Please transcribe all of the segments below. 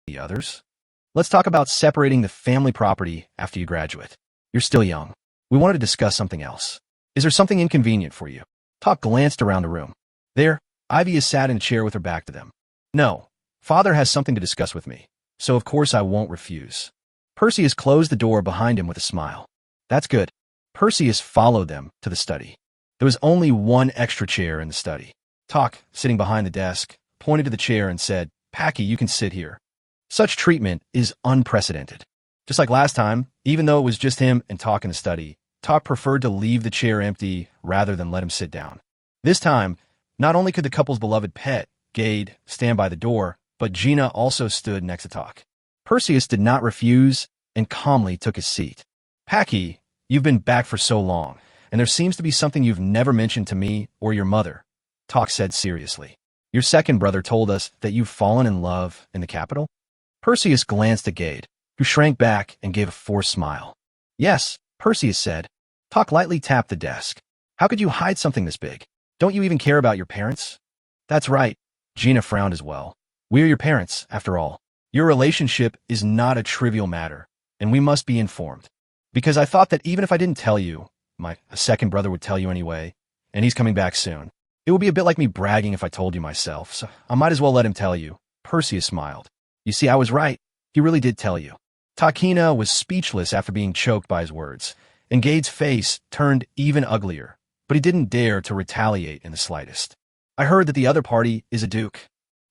the others. Let's talk about separating the family property after you graduate. You're still young. We wanted to discuss something else. Is there something inconvenient for you? Talk glanced around the room. There, Ivy is sat in a chair with her back to them. No, father has something to discuss with me, so of course I won't refuse. Perseus closed the door behind him with a smile. That's good. Perseus followed them to the study. There was only one extra chair in the study. Talk, sitting behind the desk, pointed to the chair and said, Packy, you can sit here. Such treatment is unprecedented. Just like last time, even though it was just him and Talk in the study, Talk preferred to leave the chair empty rather than let him sit down. This time, not only could the couple's beloved pet, Gade, stand by the door, but Gina also stood next to Talk. Perseus did not refuse and calmly took his seat. Packy, you've been back for so long, and there seems to be something you've never mentioned to me or your mother, Talk said seriously. Your second brother told us that you've fallen in love in the capital? Perseus glanced at Gade, who shrank back and gave a forced smile. Yes, Perseus said. Talk lightly tapped the desk. How could you hide something this big? Don't you even care about your parents? That's right. Gina frowned as well. We're your parents, after all. Your relationship is not a trivial matter, and we must be informed. Because I thought that even if I didn't tell you, my second brother would tell you anyway, and he's coming back soon. It would be a bit like me bragging if I told you myself, so I might as well let him tell you. Perseus smiled. You see, I was right. He really did tell you. Takina was speechless after being choked by his words, and Gade's face turned even uglier, but he didn't dare to retaliate in the slightest. I heard that the other party is a duke.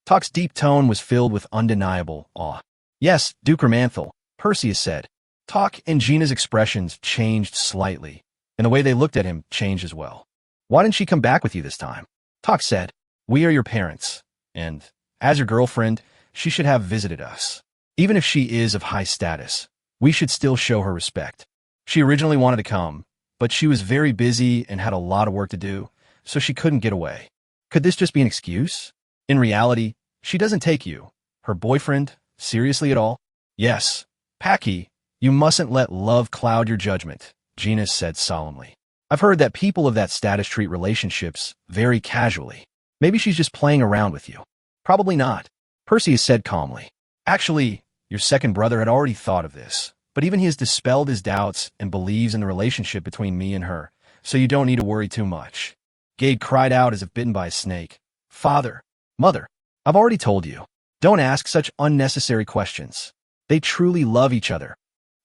Talk's deep tone was filled with undeniable awe. Yes, Duke Romanthal, Perseus said. Talk and Gina's expressions changed slightly, and the way they looked at him changed as well. Why didn't she come back with you this time? Talk said, we are your parents, and, as your girlfriend, she should have visited us. Even if she is of high status, we should still show her respect. She originally wanted to come, but she was very busy and had a lot of work to do, so she couldn't get away. Could this just be an excuse? In reality, she doesn't take you, her boyfriend, seriously at all? Yes. Packy, you mustn't let love cloud your judgment, Gina said solemnly. I've heard that people of that status treat relationships very casually. Maybe she's just playing around with you. Probably not, Perseus said calmly. Actually, your second brother had already thought of this, but even he has dispelled his doubts and believes in the relationship between me and her, so you don't need to worry too much. Gade cried out as if bitten by a snake. Father, Mother, I've already told you. Don't ask such unnecessary questions. They truly love each other.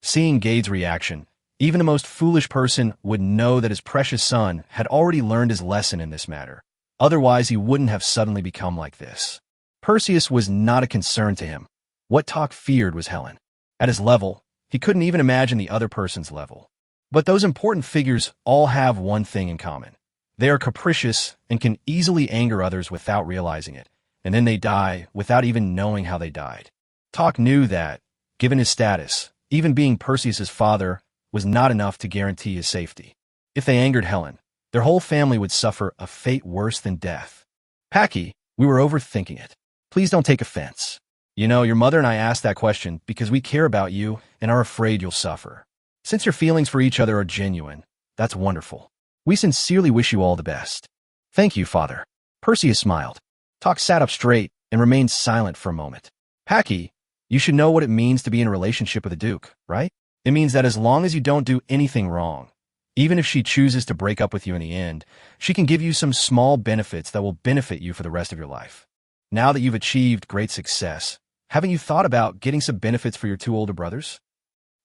Seeing Gade's reaction, even the most foolish person would know that his precious son had already learned his lesson in this matter. Otherwise, he wouldn't have suddenly become like this. Perseus was not a concern to him. What Talk feared was Helen. At his level, he couldn't even imagine the other person's level. But those important figures all have one thing in common. They are capricious and can easily anger others without realizing it, and then they die without even knowing how they died. Talk knew that, given his status, even being Perseus's father was not enough to guarantee his safety. If they angered Helen, their whole family would suffer a fate worse than death. Packy, we were overthinking it. Please don't take offense. You know, your mother and I asked that question because we care about you and are afraid you'll suffer. Since your feelings for each other are genuine, that's wonderful. We sincerely wish you all the best. Thank you, Father. Perseus smiled. Talk sat up straight and remained silent for a moment. Packy, you should know what it means to be in a relationship with a duke, right? It means that as long as you don't do anything wrong, even if she chooses to break up with you in the end, she can give you some small benefits that will benefit you for the rest of your life. Now that you've achieved great success, haven't you thought about getting some benefits for your two older brothers?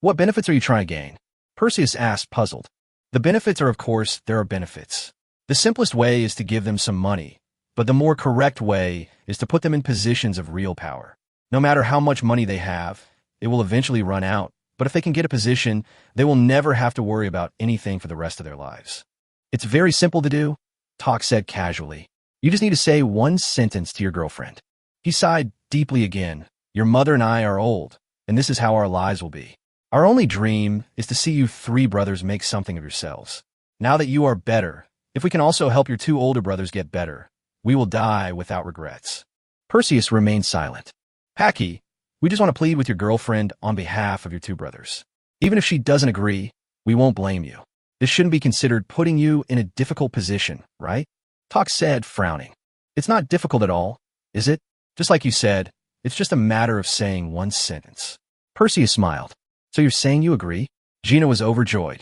What benefits are you trying to gain? Perseus asked, puzzled. The benefits are, of course, there are benefits. The simplest way is to give them some money, but the more correct way is to put them in positions of real power. No matter how much money they have, it will eventually run out. But if they can get a position, they will never have to worry about anything for the rest of their lives. It's very simple to do, Talk said casually. You just need to say one sentence to your girlfriend. He sighed deeply again. Your mother and I are old, and this is how our lives will be. Our only dream is to see you three brothers make something of yourselves. Now that you are better, if we can also help your two older brothers get better, we will die without regrets. Perseus remained silent. Packy, we just want to plead with your girlfriend on behalf of your two brothers. Even if she doesn't agree, we won't blame you. This shouldn't be considered putting you in a difficult position, right? Talk said, frowning. It's not difficult at all, is it? Just like you said, It's just a matter of saying one sentence. Perseus smiled. So you're saying you agree? Gina was overjoyed.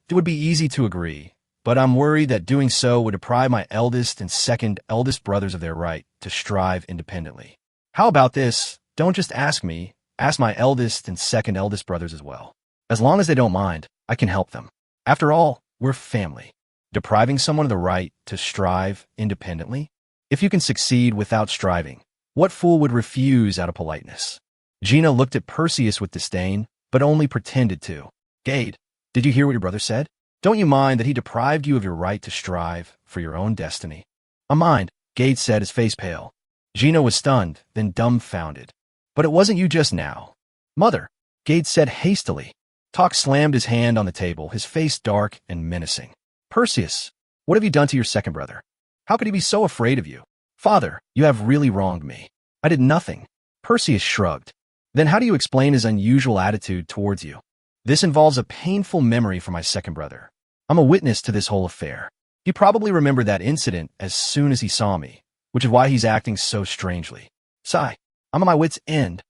It would be easy to agree, but I'm worried that doing so would deprive my eldest and second eldest brothers of their right to strive independently. How about this? Don't just ask me, ask my eldest and second eldest brothers as well. As long as they don't mind, I can help them. After all, we're family. Depriving someone of the right to strive independently? If you can succeed without striving, what fool would refuse out of politeness? Gina looked at Perseus with disdain, but only pretended to. Gade, did you hear what your brother said? Don't you mind that he deprived you of your right to strive for your own destiny? I mind, Gade said, his face pale. Gina was stunned, then dumbfounded. But it wasn't you just now. Mother, Gade said hastily. Talk slammed his hand on the table, his face dark and menacing. Perseus, what have you done to your second brother? How could he be so afraid of you? Father, you have really wronged me. I did nothing. Perseus shrugged. Then how do you explain his unusual attitude towards you? This involves a painful memory for my second brother. I'm a witness to this whole affair. He probably remembered that incident as soon as he saw me, which is why he's acting so strangely. Sigh, I'm at my wit's end.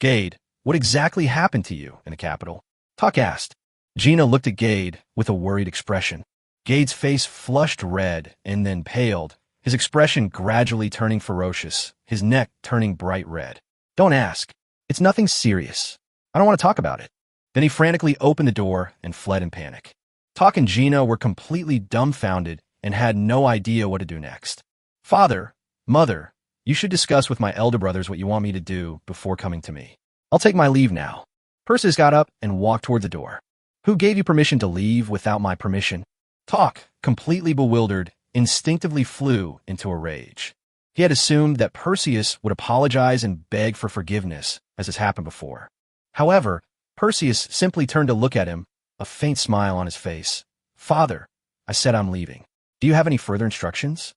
Gade, what exactly happened to you in the capital? Talk asked. Gina looked at Gade with a worried expression. Gade's face flushed red and then paled, his expression gradually turning ferocious, his neck turning bright red. Don't ask. It's nothing serious. I don't want to talk about it. Then he frantically opened the door and fled in panic. Talk and Gina were completely dumbfounded and had no idea what to do next. Father, Mother, you should discuss with my elder brothers what you want me to do before coming to me. I'll take my leave now. Perseus got up and walked toward the door. Who gave you permission to leave without my permission? Talk, completely bewildered, instinctively flew into a rage. He had assumed that Perseus would apologize and beg for forgiveness, as has happened before. However, Perseus simply turned to look at him, a faint smile on his face. Father, I said I'm leaving. Do you have any further instructions?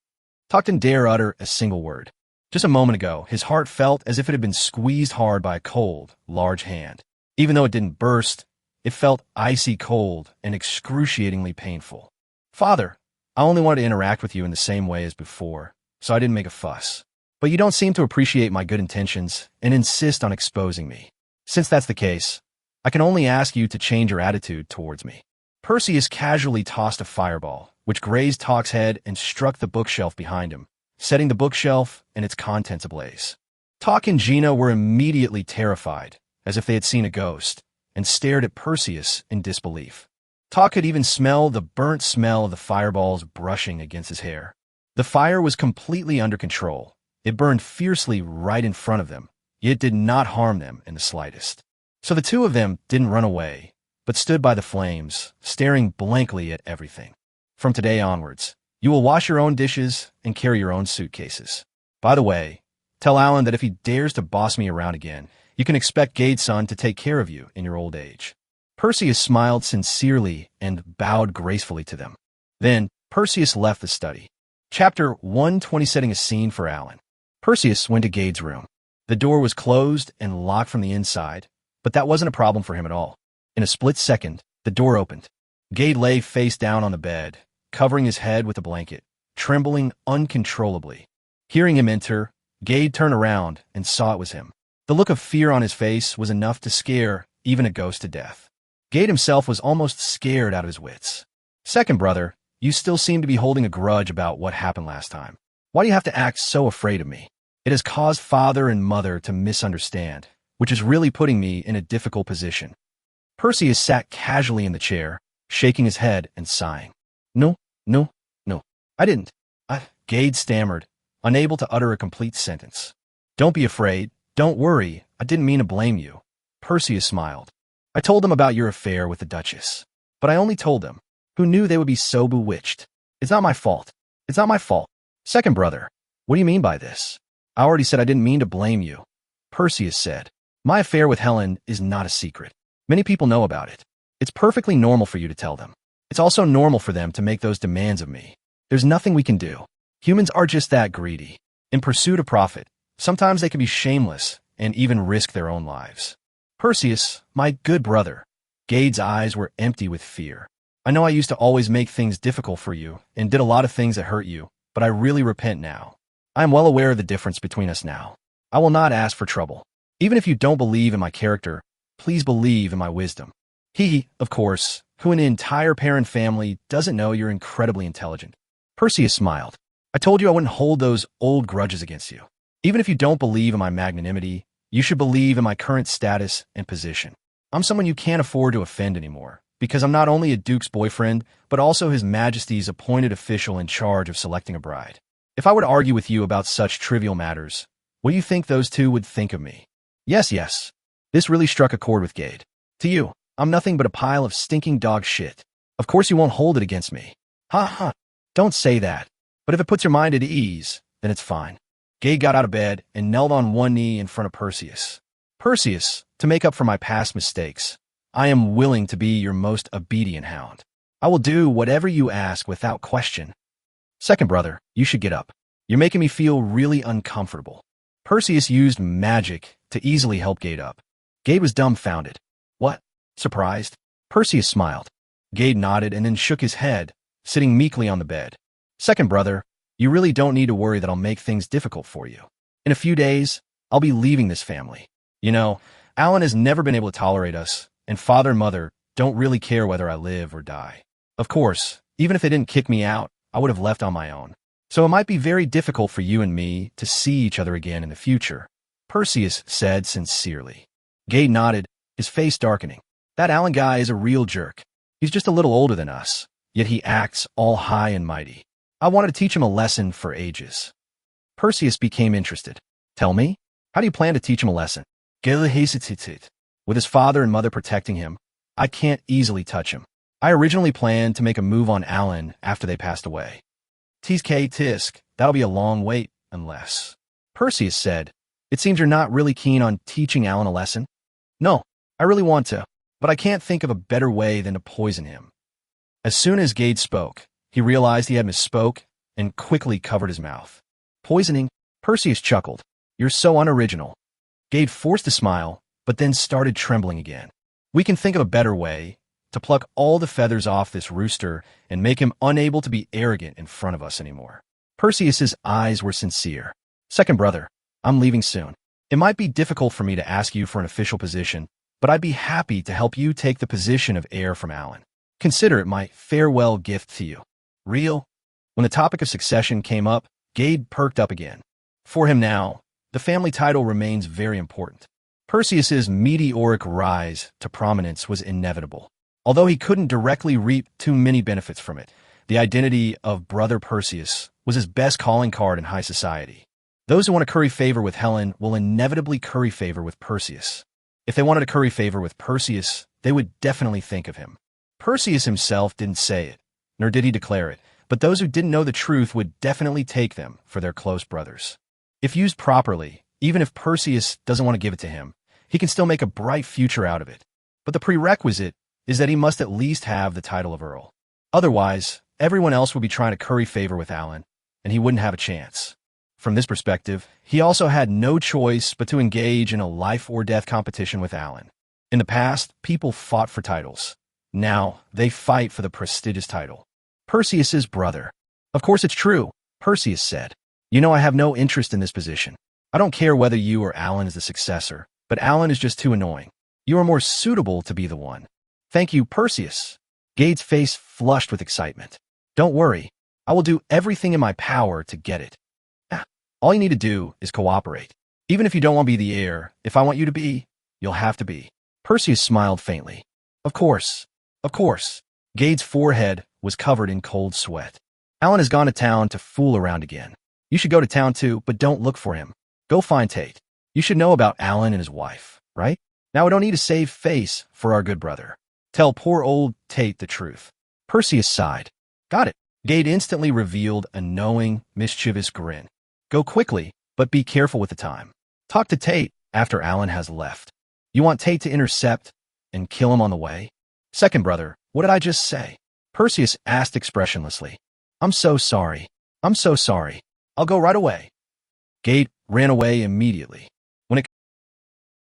Talk didn't dare utter a single word. Just a moment ago, his heart felt as if it had been squeezed hard by a cold, large hand. Even though it didn't burst, it felt icy cold and excruciatingly painful. Father, I only wanted to interact with you in the same way as before, so I didn't make a fuss. But you don't seem to appreciate my good intentions and insist on exposing me. Since that's the case, I can only ask you to change your attitude towards me. Perseus casually tossed a fireball, which grazed Talk's head and struck the bookshelf behind him, setting the bookshelf and its contents ablaze. Talk and Gina were immediately terrified, as if they had seen a ghost, and stared at Perseus in disbelief. Talk could even smell the burnt smell of the fireballs brushing against his hair. The fire was completely under control. It burned fiercely right in front of them, yet it did not harm them in the slightest. So the two of them didn't run away, but stood by the flames, staring blankly at everything. From today onwards, you will wash your own dishes and carry your own suitcases. By the way, tell Alan that if he dares to boss me around again, you can expect Gade's son to take care of you in your old age. Perseus smiled sincerely and bowed gracefully to them. Then, Perseus left the study. Chapter 120, setting a scene for Alan. Perseus went to Gade's room. The door was closed and locked from the inside, but that wasn't a problem for him at all. In a split second, the door opened. Gade lay face down on the bed, covering his head with a blanket, trembling uncontrollably. Hearing him enter, Gade turned around and saw it was him. The look of fear on his face was enough to scare even a ghost to death. Gade himself was almost scared out of his wits. Second brother, you still seem to be holding a grudge about what happened last time. Why do you have to act so afraid of me? It has caused father and mother to misunderstand, which is really putting me in a difficult position. Perseus sat casually in the chair, shaking his head and sighing. No, I didn't. Gade stammered, unable to utter a complete sentence. Don't be afraid. Don't worry. I didn't mean to blame you. Perseus smiled. I told them about your affair with the Duchess, but I only told them. Who knew they would be so bewitched? It's not my fault. It's not my fault. Second brother, what do you mean by this? I already said I didn't mean to blame you. Perseus said, my affair with Helen is not a secret. Many people know about it. It's perfectly normal for you to tell them. It's also normal for them to make those demands of me. There's nothing we can do. Humans are just that greedy. In pursuit of profit, sometimes they can be shameless and even risk their own lives. Perseus, my good brother. Gade's eyes were empty with fear. I know I used to always make things difficult for you and did a lot of things that hurt you, but I really repent now. I am well aware of the difference between us now. I will not ask for trouble. Even if you don't believe in my character, please believe in my wisdom. He, of course, who in an entire parent family doesn't know you're incredibly intelligent. Perseus smiled. I told you I wouldn't hold those old grudges against you. Even if you don't believe in my magnanimity, you should believe in my current status and position. I'm someone you can't afford to offend anymore, because I'm not only a duke's boyfriend, but also His Majesty's appointed official in charge of selecting a bride. If I were to argue with you about such trivial matters, what do you think those two would think of me? Yes. This really struck a chord with Gade. To you, I'm nothing but a pile of stinking dog shit. Of course you won't hold it against me. Ha. Don't say that. But if it puts your mind at ease, then it's fine. Gade got out of bed and knelt on one knee in front of Perseus. Perseus, to make up for my past mistakes, I am willing to be your most obedient hound. I will do whatever you ask without question. Second brother, you should get up. You're making me feel really uncomfortable. Perseus used magic to easily help Gade up. Gade was dumbfounded. What? Surprised? Perseus smiled. Gade nodded and then shook his head, sitting meekly on the bed. Second brother, you really don't need to worry that I'll make things difficult for you. In a few days, I'll be leaving this family. You know, Alan has never been able to tolerate us, and father and mother don't really care whether I live or die. Of course, even if they didn't kick me out, I would have left on my own. So it might be very difficult for you and me to see each other again in the future, Perseus said sincerely. Gade nodded, his face darkening. That Alan guy is a real jerk. He's just a little older than us, yet he acts all high and mighty. I wanted to teach him a lesson for ages. Perseus became interested. Tell me, how do you plan to teach him a lesson? With his father and mother protecting him, I can't easily touch him. I originally planned to make a move on Alan after they passed away. Tisk, that'll be a long wait, unless... Perseus said, it seems you're not really keen on teaching Alan a lesson. No, I really want to, but I can't think of a better way than to poison him. As soon as Gade spoke, he realized he had misspoke and quickly covered his mouth. Poisoning? Perseus chuckled. You're so unoriginal. Gade forced a smile, but then started trembling again. We can think of a better way, to pluck all the feathers off this rooster and make him unable to be arrogant in front of us anymore. Perseus's eyes were sincere. Second brother, I'm leaving soon. It might be difficult for me to ask you for an official position, but I'd be happy to help you take the position of heir from Alan. Consider it my farewell gift to you. Real? When the topic of succession came up, Gade perked up again. For him now, the family title remains very important. Perseus's meteoric rise to prominence was inevitable. Although he couldn't directly reap too many benefits from it, the identity of Brother Perseus was his best calling card in high society. Those who want to curry favor with Helen will inevitably curry favor with Perseus. If they wanted to curry favor with Perseus, they would definitely think of him. Perseus himself didn't say it, nor did he declare it, but those who didn't know the truth would definitely take them for their close brothers. If used properly, even if Perseus doesn't want to give it to him, he can still make a bright future out of it. But the prerequisite is that he must at least have the title of Earl. Otherwise, everyone else would be trying to curry favor with Alan, and he wouldn't have a chance. From this perspective, he also had no choice but to engage in a life-or-death competition with Alan. In the past, people fought for titles. Now, they fight for the prestigious title. Perseus's brother. Of course it's true, Perseus said. You know I have no interest in this position. I don't care whether you or Alan is the successor, but Alan is just too annoying. You are more suitable to be the one. Thank you, Perseus. Gade's face flushed with excitement. Don't worry. I will do everything in my power to get it. All you need to do is cooperate. Even if you don't want to be the heir, if I want you to be, you'll have to be. Perseus smiled faintly. Of course. Gade's forehead was covered in cold sweat. Alan has gone to town to fool around again. You should go to town too, but don't look for him. Go find Tate. You should know about Alan and his wife, right? Now we don't need to save face for our good brother. Tell poor old Tate the truth. Perseus sighed. Got it. Gade instantly revealed a knowing, mischievous grin. Go quickly, but be careful with the time. Talk to Tate after Alan has left. You want Tate to intercept and kill him on the way? Second brother, what did I just say? Perseus asked expressionlessly. I'm so sorry. I'll go right away. Gade ran away immediately.